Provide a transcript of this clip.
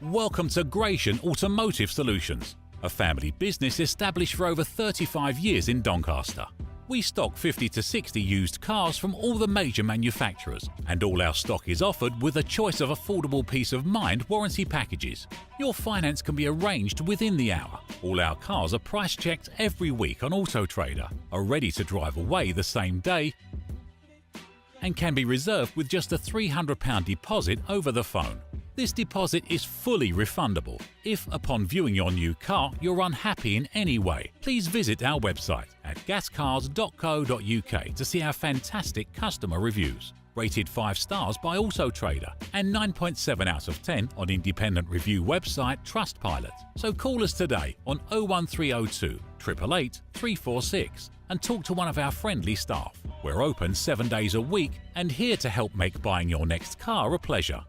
Welcome to Gratian Automotive Solutions, a family business established for over 35 years in Doncaster. We stock 50 to 60 used cars from all the major manufacturers, and all our stock is offered with a choice of affordable peace of mind warranty packages. Your finance can be arranged within the hour. All our cars are price checked every week on Auto Trader, are ready to drive away the same day, and can be reserved with just a £300 deposit over the phone. This deposit is fully refundable. If, upon viewing your new car, you're unhappy in any way, please visit our website at gascars.co.uk to see our fantastic customer reviews. Rated 5 stars by Auto Trader and 9.7 out of 10 on independent review website Trustpilot. So call us today on 01302 888 346 and talk to one of our friendly staff. We're open 7 days a week and here to help make buying your next car a pleasure.